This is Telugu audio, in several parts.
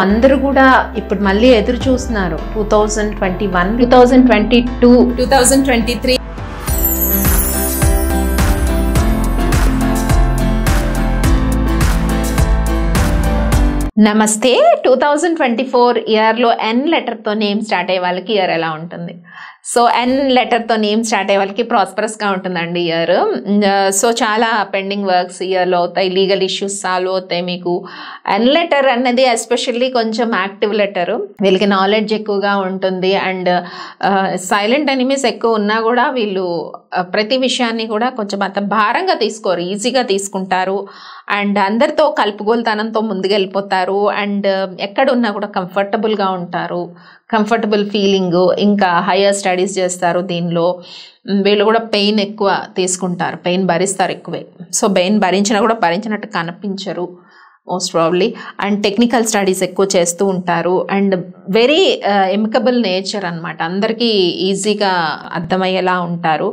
అందరూ కూడా ఇప్పుడు మళ్ళీ ఎదురు చూస్తున్నారు 2021, 2022, 2023. నమస్తే. 2024 ఇయర్లో ఎన్ లెటర్తో నేమ్ స్టార్ట్ అయ్యే వాళ్ళకి ఇయర్ ఎలా ఉంటుంది? సో ఎన్ లెటర్తో నేమ్ స్టార్ట్ అయ్యే వాళ్ళకి ప్రాస్పరస్గా ఉంటుందండి ఇయర్. సో చాలా పెండింగ్ వర్క్స్ ఇయర్లో అవుతాయి, లీగల్ ఇష్యూస్ సాల్వ్ అవుతాయి. మీకు ఎన్ లెటర్ అన్నది ఎస్పెషల్లీ కొంచెం యాక్టివ్ లెటరు, వీళ్ళకి నాలెడ్జ్ ఎక్కువగా ఉంటుంది. అండ్ సైలెంట్ ఎనిమీస్ ఎక్కువ ఉన్నా కూడా వీళ్ళు ప్రతి విషయాన్ని కూడా కొంచెం అంత భారంగా తీసుకోరు, ఈజీగా తీసుకుంటారు. అండ్ అందరితో కలుపుగోలుతనంతో ముందుకెళ్ళిపోతారు. అండ్ ఎక్కడున్నా కూడా కంఫర్టబుల్గా ఉంటారు, కంఫర్టబుల్ ఫీలింగ్. ఇంకా హయ్యర్ స్టడీస్ చేస్తారు. దీనిలో వీళ్ళు కూడా పెయిన్ ఎక్కువ తీసుకుంటారు, పెయిన్ భరిస్తారు ఎక్కువే. సో పెయిన్ భరించినా కూడా భరించినట్టు కనిపించరు most probably. And technical studies ఎక్కువ చేస్తూ ఉంటారు. అండ్ వెరీ ఎమికబుల్ నేచర్ అనమాట, అందరికీ ఈజీగా అర్థమయ్యేలా ఉంటారు.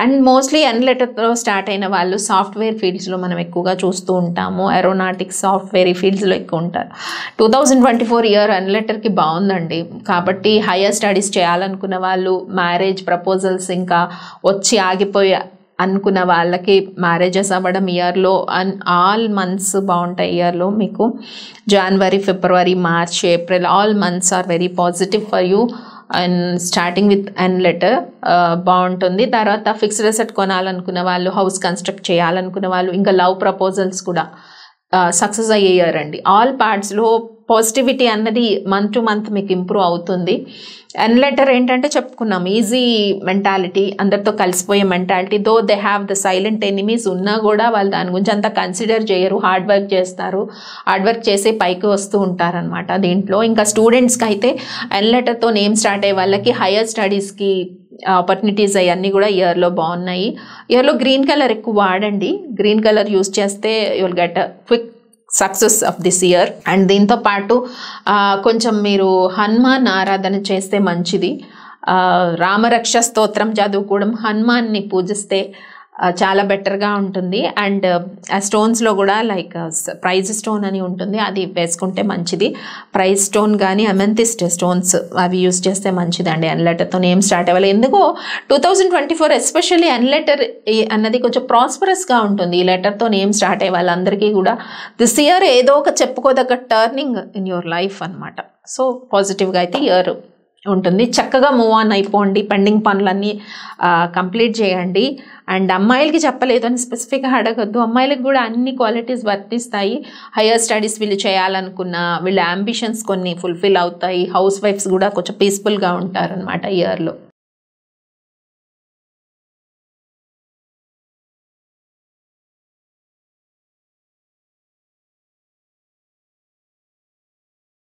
అండ్ మోస్ట్లీ ఎన్ లెటర్తో స్టార్ట్ అయిన వాళ్ళు సాఫ్ట్వేర్ ఫీల్డ్స్లో మనం ఎక్కువగా చూస్తూ ఉంటాము. ఏరోనాటిక్స్, సాఫ్ట్వేర్ ఈ ఫీల్డ్స్లో ఎక్కువ ఉంటారు. 2024 ఇయర్ ఎన్ లెటర్కి బాగుందండి. కాబట్టి హయ్యర్ స్టడీస్ చేయాలనుకున్న వాళ్ళు, మ్యారేజ్ ప్రపోజల్స్ ఇంకా వచ్చి ఆగిపోయే అనుకున్న వాళ్ళకి మ్యారేజెస్ అవ్వడం ఇయర్లో, అండ్ ఆల్ మంత్స్ బాగుంటాయి ఇయర్లో. మీకు January, February, March, April all months are very positive for you. And starting with N letter బాగుంటుంది. తర్వాత ఫిక్స్డ్ అసెట్ కొనాలనుకున్న వాళ్ళు, హౌస్ కన్స్ట్రక్ట్ చేయాలనుకున్న వాళ్ళు, ఇంకా లవ్ ప్రపోజల్స్ కూడా సక్సెస్ అయ్యే ఇయర్ అండి. ఆల్ పార్ట్స్లో పాజిటివిటీ అన్నది మంత్ టు మంత్ మీకు ఇంప్రూవ్ అవుతుంది. ఎన్ లెటర్ ఏంటంటే చెప్పుకున్నాం, ఈజీ మెంటాలిటీ, అందరితో కలిసిపోయే mentality. Though they have the silent enemies ఉన్నా కూడా వాళ్ళు దాని గురించి అంతా కన్సిడర్ చేయరు, హార్డ్ వర్క్ చేస్తారు, హార్డ్ వర్క్ చేసి పైకి వస్తూ ఉంటారనమాట దీంట్లో. ఇంకా స్టూడెంట్స్కి అయితే ఎన్ లెటర్తో నేమ్ స్టార్ట్ అయ్యే వాళ్ళకి హయ్యర్ స్టడీస్కి ఆపర్చునిటీస్ అవన్నీ కూడా ఇయర్లో బాగున్నాయి. ఇయర్లో గ్రీన్ కలర్ ఎక్కువ వాడండి, గ్రీన్ కలర్ యూస్ చేస్తే you will get a quick success of this year. And దీంతో పాటు కొంచెం మీరు హనుమాన్ ఆరాధన చేస్తే మంచిది. రామరక్ష స్తోత్రం చదువుకోవడం, హనుమాన్ని పూజిస్తే చాలా బెటర్గా ఉంటుంది. అండ్ ఆ స్టోన్స్లో కూడా లైక్ ప్రైజ్ స్టోన్ అని ఉంటుంది, అది వేసుకుంటే మంచిది. ప్రైజ్ స్టోన్ కానీ అమెంతిస్ట్ స్టోన్స్ అవి యూస్ చేస్తే మంచిదండి ఎన్ లెటర్తో నేమ్ స్టార్ట్ అవ్వాలి. ఎందుకో 2024 ఎస్పెషల్లీ ఎన్ లెటర్ అన్నది కొంచెం ప్రాస్పరస్గా ఉంటుంది. ఈ లెటర్తో నేమ్ స్టార్ట్ అయ్యే వాళ్ళందరికీ కూడా దిస్ ఇయర్ ఏదో ఒక చెప్పుకోదగ్గ టర్నింగ్ ఇన్ యువర్ లైఫ్ అనమాట. సో పాజిటివ్గా అయితే ఇయర్ ఉంటుంది. చక్కగా మూవ్ ఆన్ అయిపోండి, పెండింగ్ పనులన్నీ కంప్లీట్ చేయండి. అండ్ అమ్మాయిలకి చెప్పలేదు అని స్పెసిఫిక్గా అడగద్దు, అమ్మాయిలకు కూడా అన్ని క్వాలిటీస్ వర్తిస్తాయి. హయ్యర్ స్టడీస్ వీళ్ళు చేయాలనుకున్న వీళ్ళ అంబిషన్స్ కొన్ని ఫుల్ఫిల్ అవుతాయి. హౌస్ వైఫ్స్ కూడా కొంచెం పీస్ఫుల్గా ఉంటారనమాట ఇయర్లో.